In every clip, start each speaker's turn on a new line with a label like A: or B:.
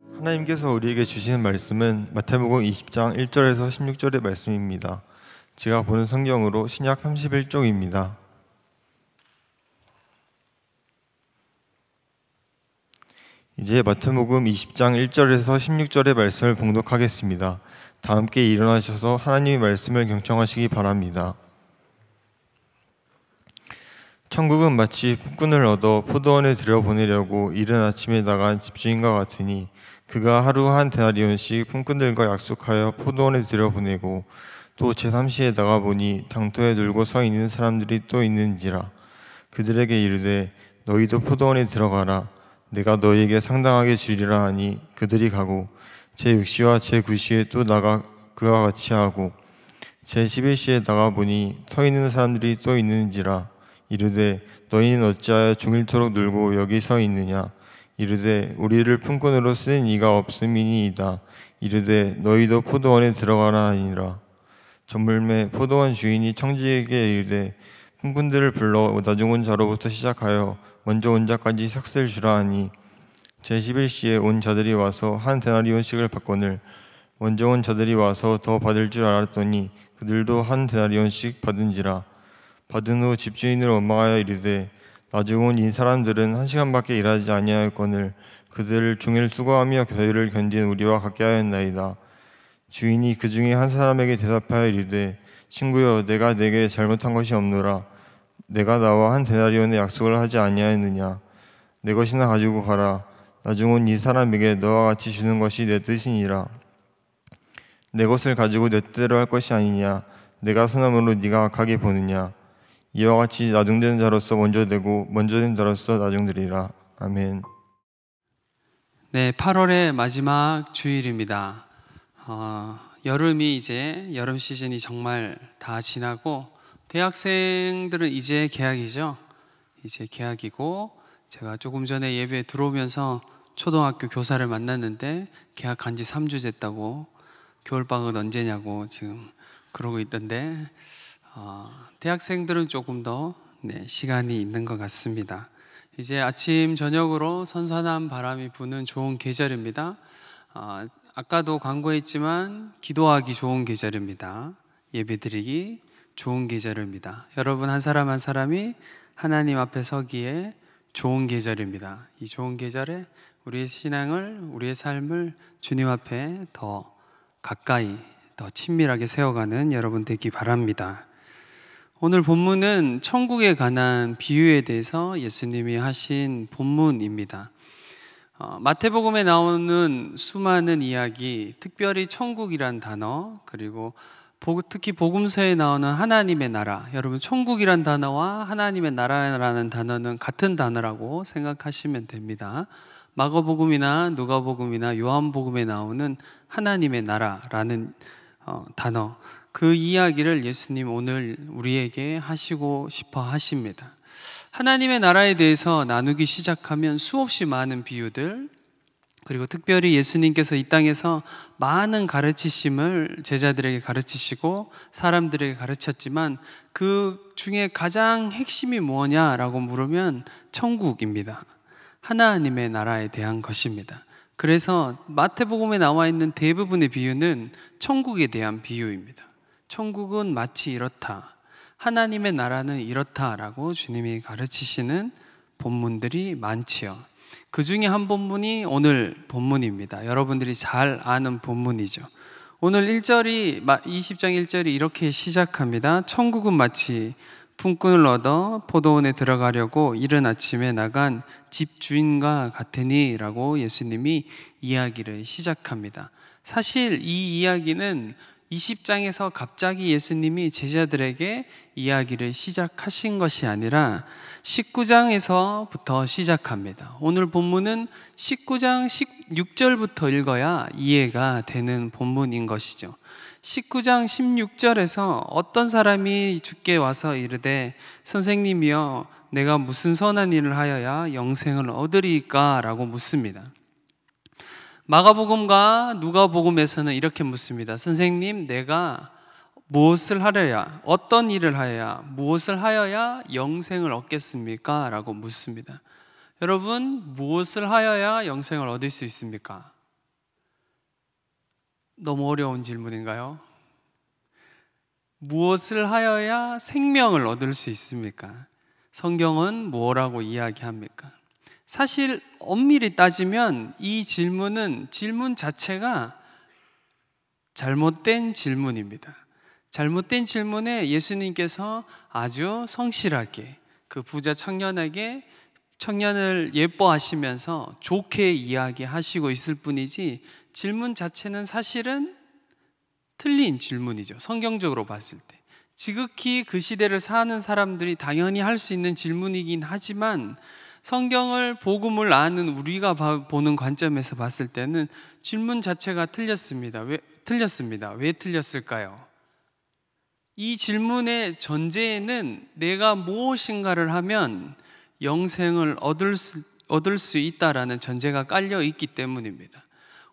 A: 하나님께서 우리에게 주시는 말씀은 마태복음 20장 1절에서 16절의 말씀입니다. 제가 보는 성경으로 신약 31쪽입니다. 이제 마태복음 20장 1절에서 16절의 말씀을 봉독하겠습니다. 다 함께 일어나셔서 하나님의 말씀을 경청하시기 바랍니다. 천국은 마치 품꾼을 얻어 포도원에 들여보내려고 이른 아침에 나간 집주인과 같으니 그가 하루 한 데나리온씩 품꾼들과 약속하여 포도원에 들여보내고 또 제3시에 나가보니 당토에 놀고 서 있는 사람들이 또 있는지라. 그들에게 이르되 너희도 포도원에 들어가라. 내가 너희에게 상당하게 주리라 하니 그들이 가고 제6시와 제9시에 또 나가 그와 같이 하고 제11시에 나가보니 서 있는 사람들이 또 있는지라. 이르되 너희는 어찌하여 종일토록 놀고 여기 서 있느냐. 이르되 우리를 품꾼으로 쓰는 이가 없음이니이다. 이르되 너희도 포도원에 들어가라 하니라. 저물매 포도원 주인이 청지에게 이르되 품꾼들을 불러 나중 온 자로부터 시작하여 먼저 온 자까지 삭슬 주라 하니 제11시에 온 자들이 와서 한 데나리온씩을 받거늘 먼저 온 자들이 와서 더 받을 줄 알았더니 그들도 한 데나리온씩 받은지라. 받은 후 집주인을 원망하여 이르되 나중 온 이 사람들은 1시간밖에 일하지 아니하였거늘 그들을 종일 수고하며 겨울을 견딘 우리와 같게 하였나이다. 주인이 그 중에 한 사람에게 대답하여 이르되 친구여, 내가 네게 잘못한 것이 없노라. 내가 나와 한 데나리온의 약속을 하지 아니하였느냐. 내 것이나 가지고 가라. 나중 온 이 사람에게 너와 같이 주는 것이 내 뜻이니라. 내 것을 가지고 내 뜻대로 할 것이 아니냐. 내가 선함으로 네가 악하게 보느냐. 이와 같이 나중된 자로서 먼저 되고 먼저 된 자로서 나중되리라. 아멘.
B: 네, 8월의 마지막 주일입니다. 여름이 이제 여름 시즌이 정말 다 지나고 대학생들은 이제 개학이죠. 이제 개학이고 제가 조금 전에 예배에 들어오면서 초등학교 교사를 만났는데 개학한 지 3주 됐다고 겨울방학은 언제냐고 지금 그러고 있던데 대학생들은 조금 더 시간이 있는 것 같습니다. 이제 아침 저녁으로 선선한 바람이 부는 좋은 계절입니다. 아까도 광고했지만 기도하기 좋은 계절입니다. 예배드리기 좋은 계절입니다. 여러분 한 사람 한 사람이 하나님 앞에 서기에 좋은 계절입니다. 이 좋은 계절에 우리의 신앙을, 우리의 삶을 주님 앞에 더 가까이, 더 친밀하게 세워가는 여러분 되기 바랍니다. 오늘 본문은 천국에 관한 비유에 대해서 예수님이 하신 본문입니다. 마태복음에 나오는 수많은 이야기, 특별히 천국이란 단어, 그리고 특히 복음서에 나오는 하나님의 나라, 여러분 천국이란 단어와 하나님의 나라라는 단어는 같은 단어라고 생각하시면 됩니다. 마가복음이나 누가복음이나 요한복음에 나오는 하나님의 나라라는 단어, 그 이야기를 예수님 오늘 우리에게 하시고 싶어 하십니다. 하나님의 나라에 대해서 나누기 시작하면 수없이 많은 비유들, 그리고 특별히 예수님께서 이 땅에서 많은 가르치심을 제자들에게 가르치시고 사람들에게 가르쳤지만 그 중에 가장 핵심이 뭐냐라고 물으면 천국입니다. 하나님의 나라에 대한 것입니다. 그래서 마태복음에 나와 있는 대부분의 비유는 천국에 대한 비유입니다. 천국은 마치 이렇다, 하나님의 나라는 이렇다라고 주님이 가르치시는 본문들이 많지요. 그 중에 한 본문이 오늘 본문입니다. 여러분들이 잘 아는 본문이죠. 오늘 1절이 20장 1절이 이렇게 시작합니다. 천국은 마치 품꾼을 얻어 포도원에 들어가려고 이른 아침에 나간 집주인과 같으니 라고 예수님이 이야기를 시작합니다. 사실 이 이야기는 20장에서 갑자기 예수님이 제자들에게 이야기를 시작하신 것이 아니라 19장에서부터 시작합니다. 오늘 본문은 19장 16절부터 읽어야 이해가 되는 본문인 것이죠. 19장 16절에서 어떤 사람이 주께 와서 이르되 선생님이여 내가 무슨 선한 일을 하여야 영생을 얻으리까? 라고 묻습니다. 마가복음과 누가복음에서는 이렇게 묻습니다. 선생님, 내가 무엇을 하여야, 어떤 일을 하여야, 무엇을 하여야 영생을 얻겠습니까? 라고 묻습니다. 여러분, 무엇을 하여야 영생을 얻을 수 있습니까? 너무 어려운 질문인가요? 무엇을 하여야 생명을 얻을 수 있습니까? 성경은 뭐라고 이야기합니까? 사실 엄밀히 따지면 이 질문은 질문 자체가 잘못된 질문입니다. 잘못된 질문에 예수님께서 아주 성실하게 그 부자 청년에게 청년을 예뻐하시면서 좋게 이야기하시고 있을 뿐이지 질문 자체는 사실은 틀린 질문이죠. 성경적으로 봤을 때 지극히 그 시대를 사는 사람들이 당연히 할 수 있는 질문이긴 하지만 성경을 복음을 아는 우리가 보는 관점에서 봤을 때는 질문 자체가 틀렸습니다. 왜 틀렸습니다? 왜 틀렸을까요? 이 질문의 전제에는 내가 무엇인가를 하면 영생을 얻을 수 있다라는 전제가 깔려 있기 때문입니다.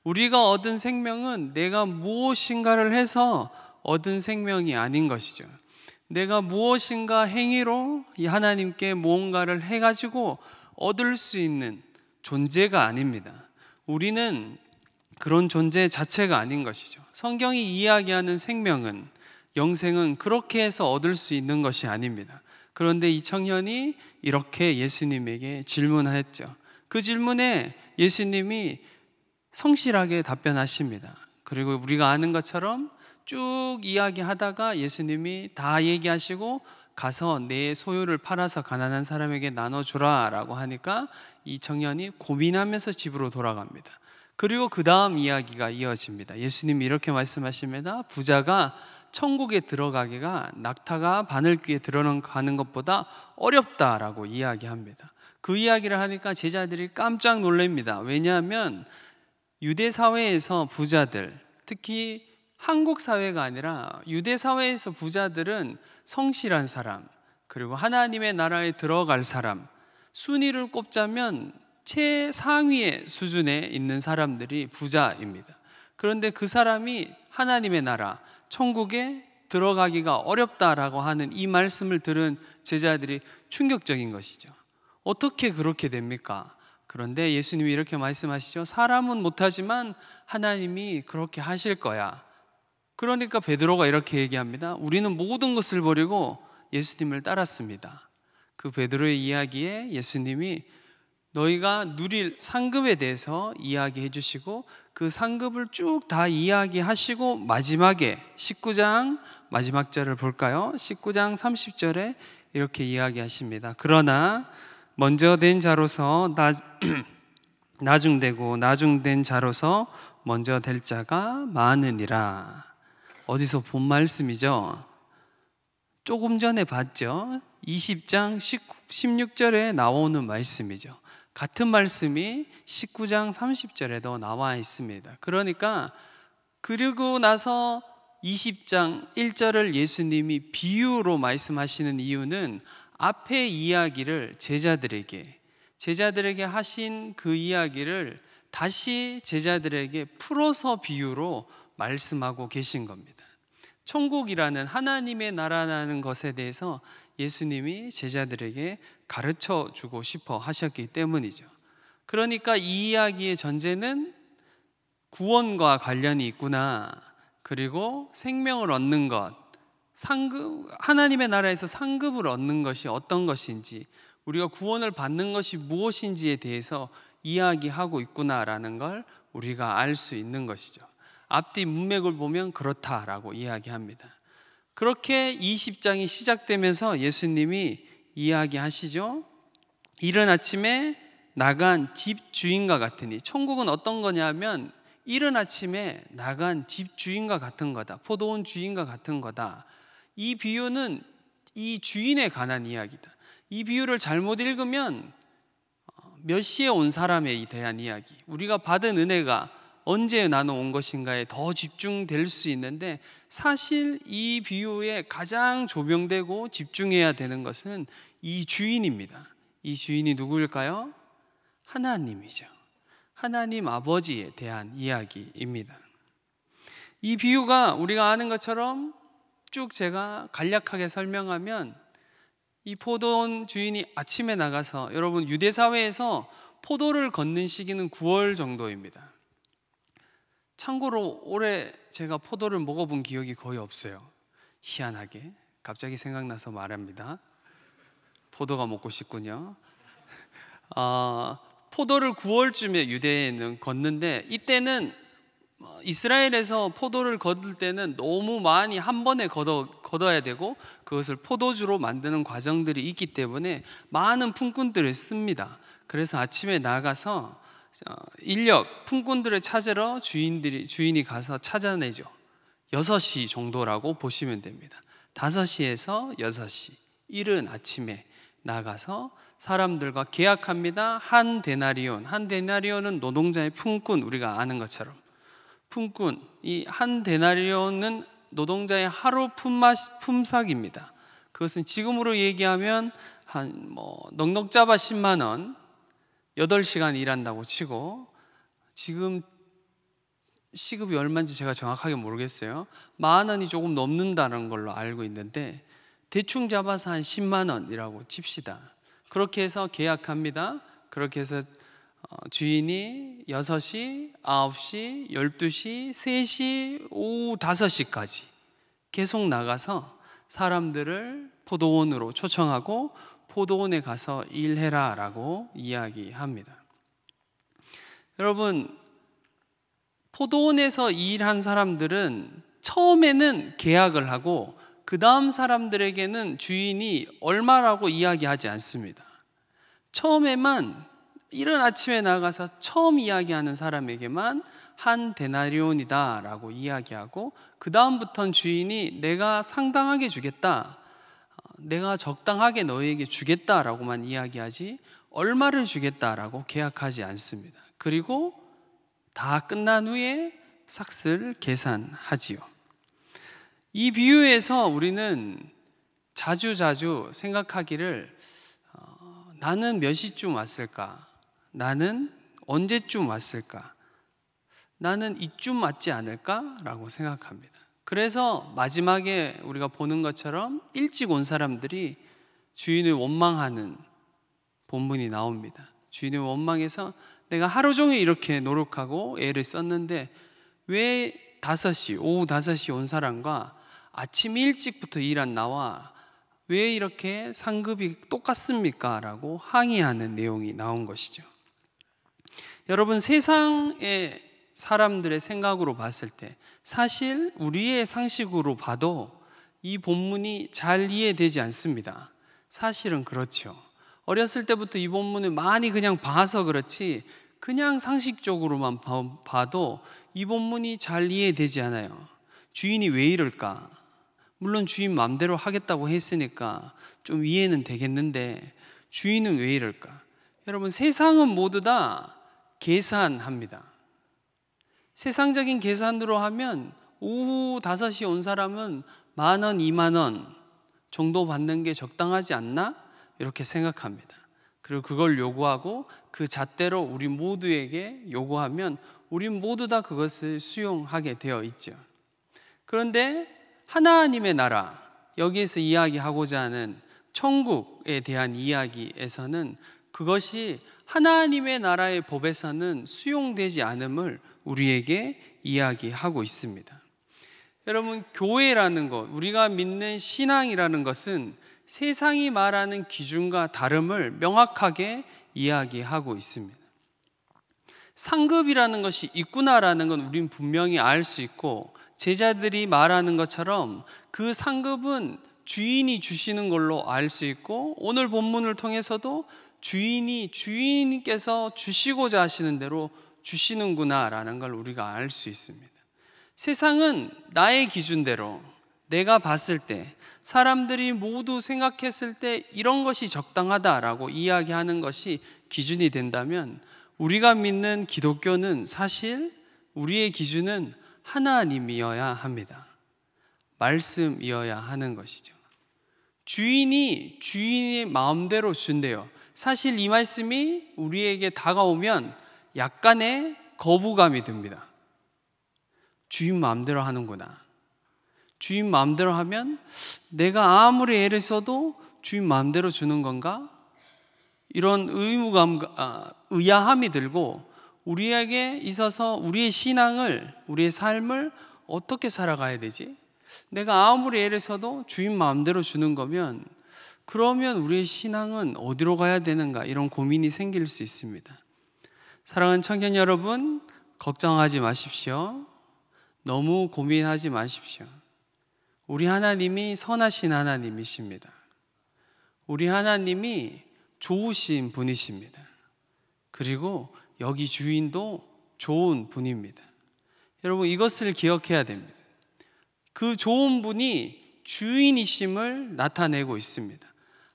B: 우리가 얻은 생명은 내가 무엇인가를 해서 얻은 생명이 아닌 것이죠. 내가 무엇인가 행위로 이 하나님께 무언가를 해가지고 얻을 수 있는 존재가 아닙니다. 우리는 그런 존재 자체가 아닌 것이죠. 성경이 이야기하는 생명은, 영생은 그렇게 해서 얻을 수 있는 것이 아닙니다. 그런데 이 청년이 이렇게 예수님에게 질문했죠. 그 질문에 예수님이 성실하게 답변하십니다. 그리고 우리가 아는 것처럼 쭉 이야기하다가 예수님이 다 얘기하시고 가서 내 소유를 팔아서 가난한 사람에게 나눠주라 라고 하니까 이 청년이 고민하면서 집으로 돌아갑니다. 그리고 그 다음 이야기가 이어집니다. 예수님이 이렇게 말씀하십니다. 부자가 천국에 들어가기가 낙타가 바늘귀에 들어가는 것보다 어렵다라고 이야기합니다. 그 이야기를 하니까 제자들이 깜짝 놀랍니다. 왜냐하면 유대 사회에서 부자들, 특히 한국 사회가 아니라 유대 사회에서 부자들은 성실한 사람, 그리고 하나님의 나라에 들어갈 사람, 순위를 꼽자면 최상위의 수준에 있는 사람들이 부자입니다. 그런데 그 사람이 하나님의 나라, 천국에 들어가기가 어렵다라고 하는 이 말씀을 들은 제자들이 충격적인 것이죠. 어떻게 그렇게 됩니까? 그런데 예수님이 이렇게 말씀하시죠. 사람은 못하지만 하나님이 그렇게 하실 거야. 그러니까 베드로가 이렇게 얘기합니다. 우리는 모든 것을 버리고 예수님을 따랐습니다. 그 베드로의 이야기에 예수님이 너희가 누릴 상급에 대해서 이야기해 주시고 그 상급을 쭉 다 이야기하시고 마지막에 19장 마지막 절을 볼까요? 19장 30절에 이렇게 이야기하십니다. 그러나 먼저 된 자로서 나중되고 나중된 자로서 먼저 될 자가 많으니라. 어디서 본 말씀이죠? 조금 전에 봤죠? 20장 16절에 나오는 말씀이죠. 같은 말씀이 19장 30절에도 나와 있습니다. 그러니까 그리고 나서 20장 1절을 예수님이 비유로 말씀하시는 이유는 앞의 이야기를 제자들에게 하신 그 이야기를 다시 제자들에게 풀어서 비유로 말씀하고 계신 겁니다. 천국이라는 하나님의 나라라는 것에 대해서 예수님이 제자들에게 가르쳐 주고 싶어 하셨기 때문이죠. 그러니까 이 이야기의 전제는 구원과 관련이 있구나. 그리고 생명을 얻는 것, 하나님의 나라에서 상급을 얻는 것이 어떤 것인지, 우리가 구원을 받는 것이 무엇인지에 대해서 이야기하고 있구나라는 걸 우리가 알 수 있는 것이죠. 앞뒤 문맥을 보면 그렇다라고 이야기합니다. 그렇게 20장이 시작되면서 예수님이 이야기하시죠. 이른 아침에 나간 집 주인과 같으니, 천국은 어떤 거냐면 이른 아침에 나간 집 주인과 같은 거다. 포도원 주인과 같은 거다. 이 비유는 이 주인에 관한 이야기다. 이 비유를 잘못 읽으면 몇 시에 온 사람에 대한 이야기, 우리가 받은 은혜가 언제 나눠온 것인가에 더 집중될 수 있는데, 사실 이 비유에 가장 조명되고 집중해야 되는 것은 이 주인입니다. 이 주인이 누구일까요? 하나님이죠. 하나님 아버지에 대한 이야기입니다. 이 비유가 우리가 아는 것처럼 쭉 제가 간략하게 설명하면, 이 포도원 주인이 아침에 나가서, 여러분 유대 사회에서 포도를 걷는 시기는 9월 정도입니다. 참고로 올해 제가 포도를 먹어본 기억이 거의 없어요. 희한하게 갑자기 생각나서 말합니다. 포도가 먹고 싶군요. 포도를 9월쯤에 유대에는 걷는데, 이때는 이스라엘에서 포도를 거둘 때는 너무 많이 한 번에 걷어야 되고 그것을 포도주로 만드는 과정들이 있기 때문에 많은 품꾼들을 씁니다. 그래서 아침에 나가서 인력 품꾼들을 찾으러 주인이 가서 찾아내죠. 6시 정도라고 보시면 됩니다. 5시에서 6시 이른 아침에 나가서 사람들과 계약합니다. 한 데나리온은 노동자의 품꾼, 우리가 아는 것처럼 품꾼, 이 한 데나리온은 노동자의 하루 품삯입니다. 그것은 지금으로 얘기하면 한 넉넉 잡아 10만 원, 8시간 일한다고 치고, 지금 시급이 얼마인지 제가 정확하게 모르겠어요. 10,000원이 조금 넘는다는 걸로 알고 있는데 대충 잡아서 한 10만 원이라고 칩시다. 그렇게 해서 계약합니다. 그렇게 해서 주인이 6시, 9시, 12시, 3시, 오후 5시까지 계속 나가서 사람들을 포도원으로 초청하고 포도원에 가서 일해라 라고 이야기합니다. 여러분, 포도원에서 일한 사람들은 처음에는 계약을 하고 그 다음 사람들에게는 주인이 얼마라고 이야기하지 않습니다. 처음에만 이른 아침에 나가서 처음 이야기하는 사람에게만 한 데나리온이다 라고 이야기하고, 그 다음부터는 주인이 내가 상당하게 주겠다, 내가 적당하게 너에게 주겠다라고만 이야기하지 얼마를 주겠다라고 계약하지 않습니다. 그리고 다 끝난 후에 삭슬 계산하지요. 이 비유에서 우리는 자주 생각하기를 나는 몇 시쯤 왔을까? 나는 언제쯤 왔을까? 나는 이쯤 왔지 않을까? 라고 생각합니다. 그래서 마지막에 우리가 보는 것처럼 일찍 온 사람들이 주인을 원망하는 본문이 나옵니다. 주인을 원망해서 내가 하루 종일 이렇게 노력하고 애를 썼는데 왜 오후 5시 온 사람과 아침 일찍부터 일한 나와 왜 이렇게 상급이 똑같습니까? 라고 항의하는 내용이 나온 것이죠. 여러분, 세상의 사람들의 생각으로 봤을 때 사실 우리의 상식으로 봐도 이 본문이 잘 이해되지 않습니다. 사실은 그렇죠. 어렸을 때부터 이 본문을 많이 그냥 봐서 그렇지 그냥 상식적으로만 봐도 이 본문이 잘 이해되지 않아요. 주인이 왜 이럴까? 물론 주인 마음대로 하겠다고 했으니까 좀 이해는 되겠는데 주인은 왜 이럴까? 여러분, 세상은 모두 다 계산합니다. 세상적인 계산으로 하면 오후 5시 온 사람은 10,000원, 20,000원 정도 받는 게 적당하지 않나? 이렇게 생각합니다. 그리고 그걸 요구하고 그 잣대로 우리 모두에게 요구하면 우리 모두 다 그것을 수용하게 되어 있죠. 그런데 하나님의 나라, 여기에서 이야기하고자 하는 천국에 대한 이야기에서는 그것이 하나님의 나라의 법에서는 수용되지 않음을 우리에게 이야기하고 있습니다. 여러분, 교회라는 것, 우리가 믿는 신앙이라는 것은 세상이 말하는 기준과 다름을 명확하게 이야기하고 있습니다. 상급이라는 것이 있구나라는 건 우린 분명히 알 수 있고, 제자들이 말하는 것처럼 그 상급은 주인이 주시는 걸로 알 수 있고, 오늘 본문을 통해서도 주인께서 주시고자 하시는 대로 주시는구나라는 걸 우리가 알 수 있습니다. 세상은 나의 기준대로 내가 봤을 때, 사람들이 모두 생각했을 때 이런 것이 적당하다라고 이야기하는 것이 기준이 된다면, 우리가 믿는 기독교는 사실 우리의 기준은 하나님이어야 합니다. 말씀이어야 하는 것이죠. 주인이 마음대로 준대요. 사실 이 말씀이 우리에게 다가오면 약간의 거부감이 듭니다. 주인 마음대로 하는구나. 주인 마음대로 하면 내가 아무리 애를 써도 주인 마음대로 주는 건가? 이런 의무감, 의아함이 들고 우리에게 있어서 우리의 신앙을, 우리의 삶을 어떻게 살아가야 되지? 내가 아무리 애를 써도 주인 마음대로 주는 거면 그러면 우리의 신앙은 어디로 가야 되는가, 이런 고민이 생길 수 있습니다. 사랑하는 청년 여러분, 걱정하지 마십시오. 너무 고민하지 마십시오. 우리 하나님이 선하신 하나님이십니다. 우리 하나님이 좋으신 분이십니다. 그리고 여기 주인도 좋은 분입니다. 여러분, 이것을 기억해야 됩니다. 그 좋은 분이 주인이심을 나타내고 있습니다.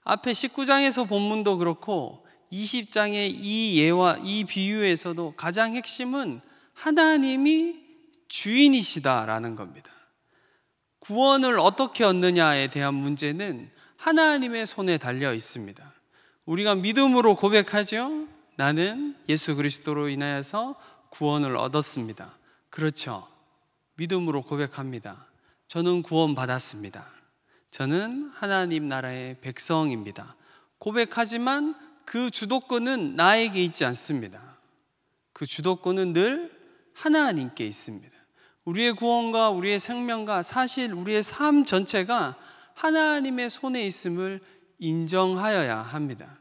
B: 앞에 19장에서 본문도 그렇고 20장의 이 예와 이 비유에서도 가장 핵심은 하나님이 주인이시다라는 겁니다. 구원을 어떻게 얻느냐에 대한 문제는 하나님의 손에 달려 있습니다. 우리가 믿음으로 고백하죠. 나는 예수 그리스도로 인하여서 구원을 얻었습니다. 그렇죠. 믿음으로 고백합니다. 저는 구원받았습니다. 저는 하나님 나라의 백성입니다. 고백하지만 그 주도권은 나에게 있지 않습니다. 그 주도권은 늘 하나님께 있습니다. 우리의 구원과 우리의 생명과 사실 우리의 삶 전체가 하나님의 손에 있음을 인정하여야 합니다.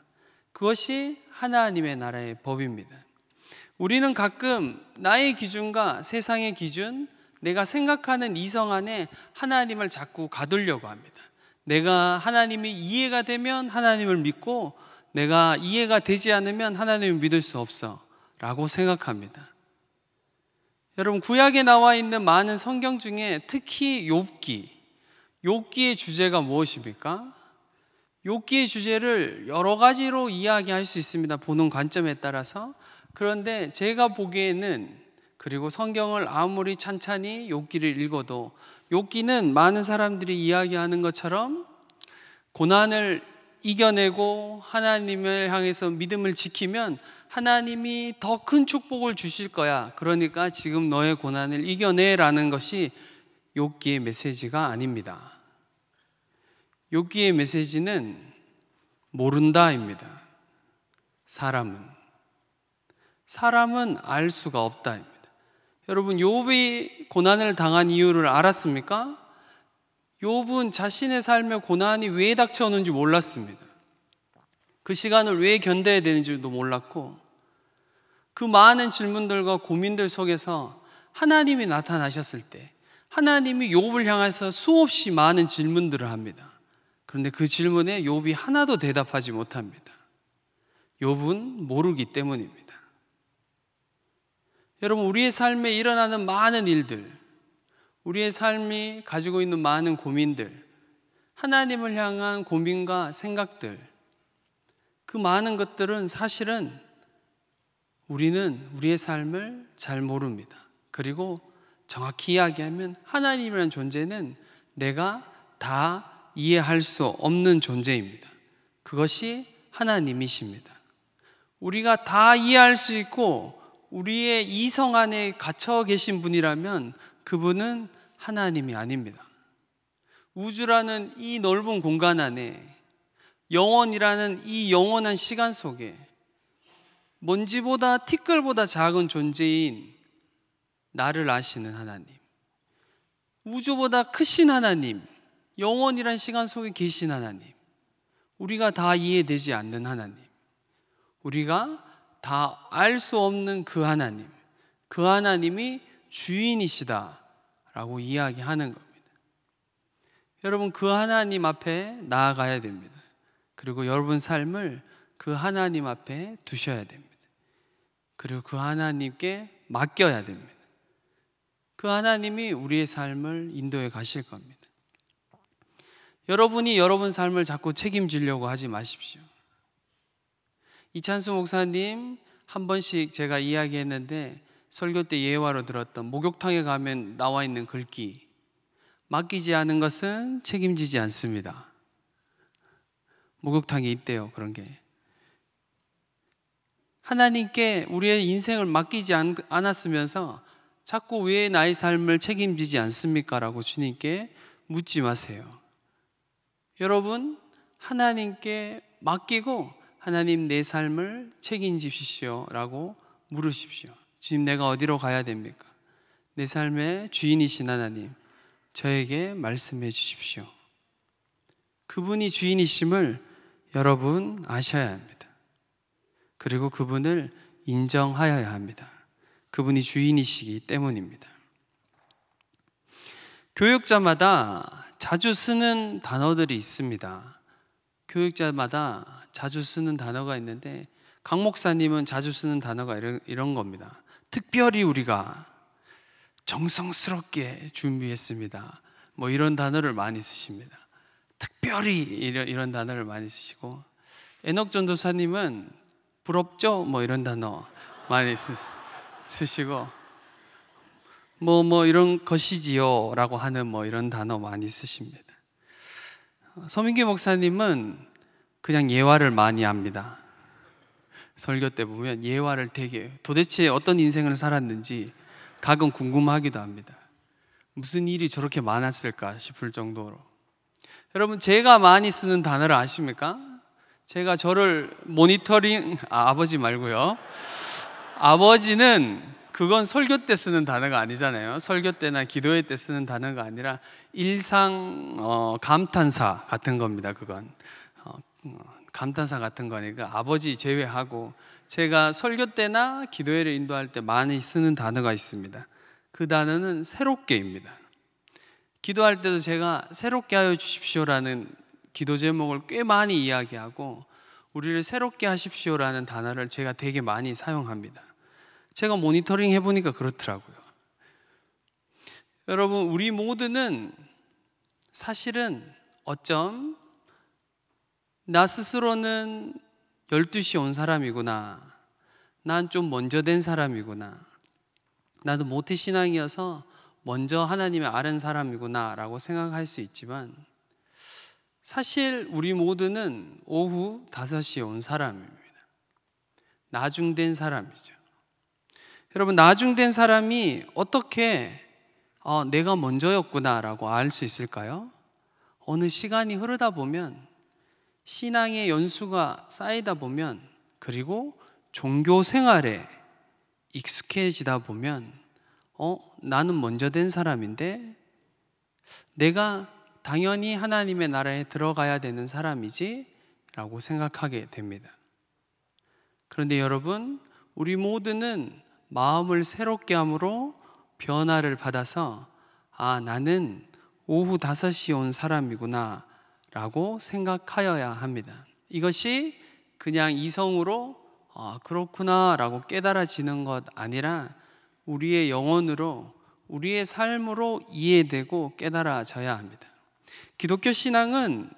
B: 그것이 하나님의 나라의 법입니다. 우리는 가끔 나의 기준과 세상의 기준, 내가 생각하는 이성 안에 하나님을 자꾸 가두려고 합니다. 내가 하나님이 이해가 되면 하나님을 믿고 내가 이해가 되지 않으면 하나님을 믿을 수 없어 라고 생각합니다. 여러분, 구약에 나와 있는 많은 성경 중에 특히 욥기의 주제가 무엇입니까? 욥기의 주제를 여러 가지로 이야기할 수 있습니다. 보는 관점에 따라서. 그런데 제가 보기에는, 그리고 성경을 아무리 찬찬히 욥기를 읽어도 욥기는 많은 사람들이 이야기하는 것처럼 고난을 이겨내고 하나님을 향해서 믿음을 지키면 하나님이 더 큰 축복을 주실 거야. 그러니까 지금 너의 고난을 이겨내라는 것이 욥기의 메시지가 아닙니다. 욥기의 메시지는 모른다입니다. 사람은 알 수가 없다입니다. 여러분, 욥이 고난을 당한 이유를 알았습니까? 욥은 자신의 삶에 고난이 왜 닥쳐오는지 몰랐습니다. 그 시간을 왜 견뎌야 되는지도 몰랐고, 그 많은 질문들과 고민들 속에서 하나님이 나타나셨을 때 하나님이 욥을 향해서 수없이 많은 질문들을 합니다. 그런데 그 질문에 욥이 하나도 대답하지 못합니다. 욥은 모르기 때문입니다. 여러분, 우리의 삶에 일어나는 많은 일들, 우리의 삶이 가지고 있는 많은 고민들, 하나님을 향한 고민과 생각들, 그 많은 것들은 사실은 우리는 우리의 삶을 잘 모릅니다. 그리고 정확히 이야기하면 하나님이라는 존재는 내가 다 이해할 수 없는 존재입니다. 그것이 하나님이십니다. 우리가 다 이해할 수 있고 우리의 이성 안에 갇혀 계신 분이라면 그분은 하나님이 아닙니다. 우주라는 이 넓은 공간 안에, 영원이라는 이 영원한 시간 속에 먼지보다 티끌보다 작은 존재인 나를 아시는 하나님, 우주보다 크신 하나님, 영원이란 시간 속에 계신 하나님, 우리가 다 이해되지 않는 하나님, 우리가 다 알 수 없는 그 하나님, 그 하나님이 주인이시다라고 이야기하는 겁니다. 여러분, 그 하나님 앞에 나아가야 됩니다. 그리고 여러분 삶을 그 하나님 앞에 두셔야 됩니다. 그리고 그 하나님께 맡겨야 됩니다. 그 하나님이 우리의 삶을 인도해 가실 겁니다. 여러분이 여러분 삶을 자꾸 책임지려고 하지 마십시오. 이찬수 목사님 한 번씩 제가 이야기했는데, 설교 때 예화로 들었던 목욕탕에 가면 나와 있는 글귀, 맡기지 않은 것은 책임지지 않습니다. 목욕탕에 있대요, 그런 게. 하나님께 우리의 인생을 맡기지 않았으면서 자꾸 왜 나의 삶을 책임지지 않습니까? 라고 주님께 묻지 마세요. 여러분, 하나님께 맡기고 하나님 내 삶을 책임지십시오 라고 물으십시오. 주님, 내가 어디로 가야 됩니까? 내 삶의 주인이신 하나님, 저에게 말씀해 주십시오. 그분이 주인이심을 여러분 아셔야 합니다. 그리고 그분을 인정하여야 합니다. 그분이 주인이시기 때문입니다. 교육자마다 자주 쓰는 단어들이 있습니다. 교육자마다 자주 쓰는 단어가 있는데, 강 목사님은 자주 쓰는 단어가 이런 겁니다. 특별히 우리가 정성스럽게 준비했습니다. 뭐 이런 단어를 많이 쓰십니다. 특별히 이런 단어를 많이 쓰시고, 에녹 전도사님은 부럽죠? 뭐 이런 단어 많이 쓰시고, 뭐 이런 것이지요 라고 하는 뭐 이런 단어 많이 쓰십니다. 서민기 목사님은 그냥 예화를 많이 합니다. 설교 때 보면 예화를 되게, 도대체 어떤 인생을 살았는지 가끔 궁금하기도 합니다. 무슨 일이 저렇게 많았을까 싶을 정도로. 여러분, 제가 많이 쓰는 단어를 아십니까? 제가 저를 모니터링, 아버지 말고요. 아버지는 그건 설교 때 쓰는 단어가 아니잖아요. 설교 때나 기도회 때 쓰는 단어가 아니라 일상 감탄사 같은 겁니다. 그건 감탄사 같은 거니까 아버지 제외하고, 제가 설교 때나 기도회를 인도할 때 많이 쓰는 단어가 있습니다. 그 단어는 새롭게입니다. 기도할 때도 제가 새롭게 하여 주십시오라는 기도 제목을 꽤 많이 이야기하고, 우리를 새롭게 하십시오라는 단어를 제가 되게 많이 사용합니다. 제가 모니터링 해보니까 그렇더라고요. 여러분, 우리 모두는 사실은 어쩜 나 스스로는 12시에 온 사람이구나, 난 좀 먼저 된 사람이구나, 나도 모태신앙이어서 먼저 하나님을 아는 사람이구나 라고 생각할 수 있지만, 사실 우리 모두는 오후 5시에 온 사람입니다. 나중된 사람이죠. 여러분, 나중된 사람이 어떻게 내가 먼저였구나 라고 알 수 있을까요? 어느 시간이 흐르다 보면, 신앙의 연수가 쌓이다 보면, 그리고 종교 생활에 익숙해지다 보면, 나는 먼저 된 사람인데 내가 당연히 하나님의 나라에 들어가야 되는 사람이지 라고 생각하게 됩니다. 그런데 여러분, 우리 모두는 마음을 새롭게 함으로 변화를 받아서 나는 오후 5시에 온 사람이구나 라고 생각하여야 합니다. 이것이 그냥 이성으로 그렇구나 라고 깨달아지는 것 아니라 우리의 영혼으로, 우리의 삶으로 이해되고 깨달아져야 합니다. 기독교 신앙은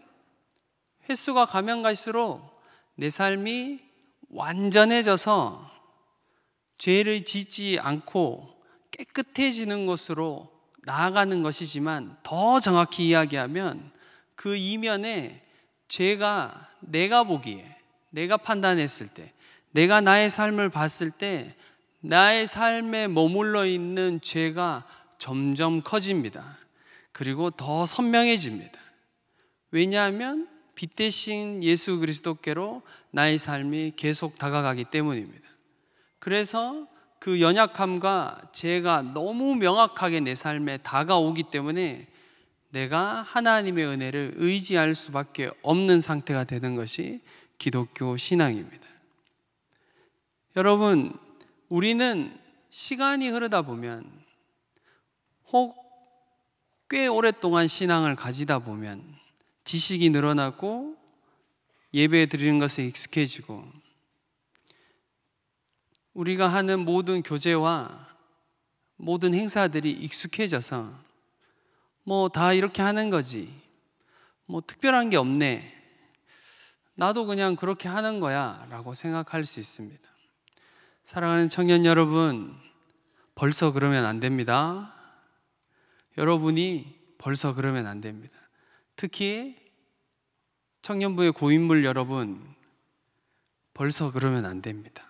B: 횟수가 가면 갈수록 내 삶이 완전해져서 죄를 짓지 않고 깨끗해지는 것으로 나아가는 것이지만, 더 정확히 이야기하면 그 이면에 죄가 내가 보기에, 내가 판단했을 때, 내가 나의 삶을 봤을 때 나의 삶에 머물러 있는 죄가 점점 커집니다. 그리고 더 선명해집니다. 왜냐하면 빛 대신 예수 그리스도께로 나의 삶이 계속 다가가기 때문입니다. 그래서 그 연약함과 죄가 너무 명확하게 내 삶에 다가오기 때문에 내가 하나님의 은혜를 의지할 수밖에 없는 상태가 되는 것이 기독교 신앙입니다. 여러분, 우리는 시간이 흐르다 보면, 혹 꽤 오랫동안 신앙을 가지다 보면 지식이 늘어나고 예배 드리는 것에 익숙해지고, 우리가 하는 모든 교제와 모든 행사들이 익숙해져서 뭐 다 이렇게 하는 거지, 뭐 특별한 게 없네, 나도 그냥 그렇게 하는 거야 라고 생각할 수 있습니다. 사랑하는 청년 여러분, 벌써 그러면 안 됩니다. 여러분이 벌써 그러면 안 됩니다. 특히 청년부의 고인물 여러분, 벌써 그러면 안 됩니다.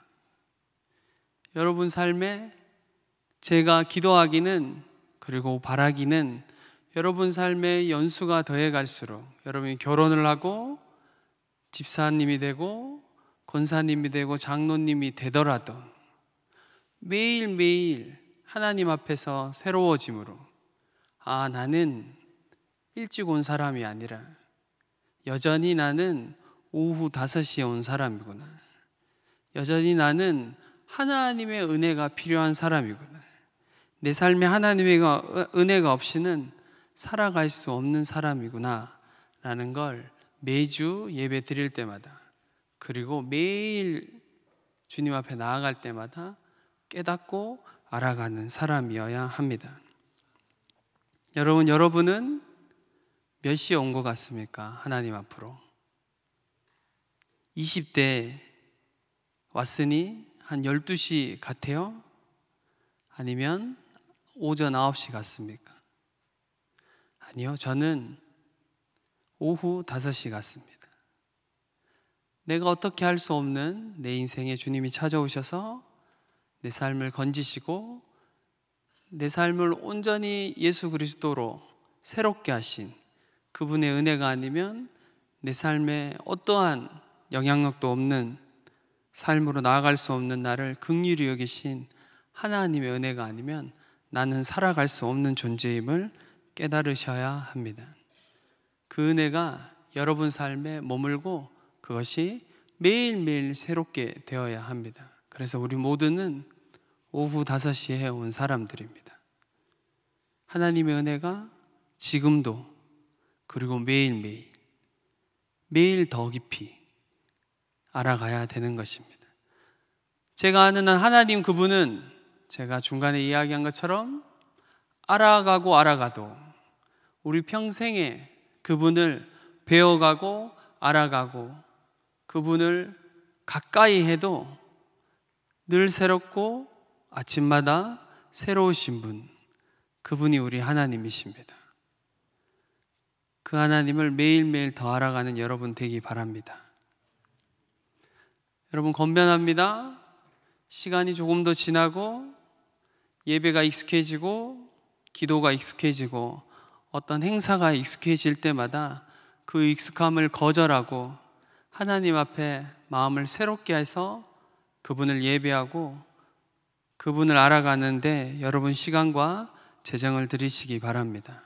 B: 여러분 삶에 제가 기도하기는, 그리고 바라기는, 여러분 삶의 연수가 더해 갈수록 여러분이 결혼을 하고 집사님이 되고 권사님이 되고 장로님이 되더라도 매일매일 하나님 앞에서 새로워짐으로, 아, 나는 일찍 온 사람이 아니라 여전히 나는 오후 5시에 온 사람이구나. 여전히 나는 하나님의 은혜가 필요한 사람이구나. 내 삶에 하나님의 은혜가 없이는 살아갈 수 없는 사람이구나 라는 걸 매주 예배 드릴 때마다, 그리고 매일 주님 앞에 나아갈 때마다 깨닫고 알아가는 사람이어야 합니다. 여러분은 몇 시에 온 것 같습니까? 하나님 앞으로 20대 왔으니 한 12시 같아요? 아니면 오전 9시 같습니까? 아니요, 저는 오후 5시 같습니다. 내가 어떻게 할 수 없는 내 인생에 주님이 찾아오셔서 내 삶을 건지시고 내 삶을 온전히 예수 그리스도로 새롭게 하신 그분의 은혜가 아니면 내 삶에 어떠한 영향력도 없는 삶으로 나아갈 수 없는 나를 긍휼히 여기신 하나님의 은혜가 아니면 나는 살아갈 수 없는 존재임을 깨달으셔야 합니다. 그 은혜가 여러분 삶에 머물고 그것이 매일매일 새롭게 되어야 합니다. 그래서 우리 모두는 오후 5시에 온 사람들입니다. 하나님의 은혜가 지금도, 그리고 매일매일, 매일 더 깊이 알아가야 되는 것입니다. 제가 아는 한 하나님, 그분은 제가 중간에 이야기한 것처럼 알아가도 우리 평생에 그분을 배워가고 알아가고 그분을 가까이 해도 늘 새롭고 아침마다 새로우신 분, 그분이 우리 하나님이십니다. 그 하나님을 매일매일 더 알아가는 여러분 되기 바랍니다. 여러분, 건면합니다. 시간이 조금 더 지나고 예배가 익숙해지고 기도가 익숙해지고 어떤 행사가 익숙해질 때마다 그 익숙함을 거절하고 하나님 앞에 마음을 새롭게 해서 그분을 예배하고 그분을 알아가는데 여러분 시간과 재정을 들이시기 바랍니다.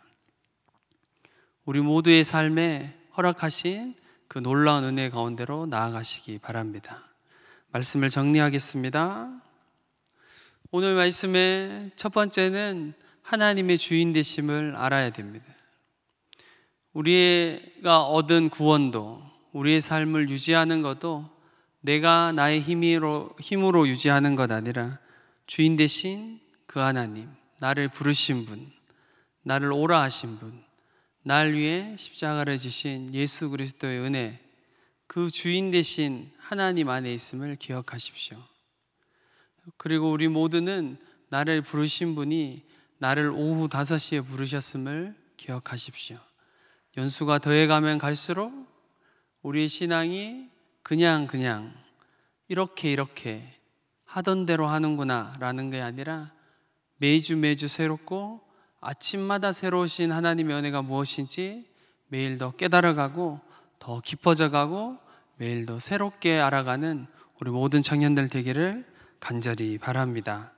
B: 우리 모두의 삶에 허락하신 그 놀라운 은혜 가운데로 나아가시기 바랍니다. 말씀을 정리하겠습니다. 오늘 말씀의 첫 번째는 하나님의 주인 되심을 알아야 됩니다. 우리가 얻은 구원도, 우리의 삶을 유지하는 것도 내가 나의 힘으로 유지하는 것 아니라 주인 되신 그 하나님, 나를 부르신 분, 나를 오라 하신 분, 날 위해 십자가를 지신 예수 그리스도의 은혜, 그 주인 되신 하나님 안에 있음을 기억하십시오. 그리고 우리 모두는 나를 부르신 분이 나를 오후 5시에 부르셨음을 기억하십시오. 연수가 더해가면 갈수록 우리의 신앙이 그냥 이렇게 하던 대로 하는구나 라는 게 아니라 매주 새롭고 아침마다 새로우신 하나님의 은혜가 무엇인지 매일 더 깨달아가고 더 깊어져가고 매일 더 새롭게 알아가는 우리 모든 청년들 되기를 간절히 바랍니다.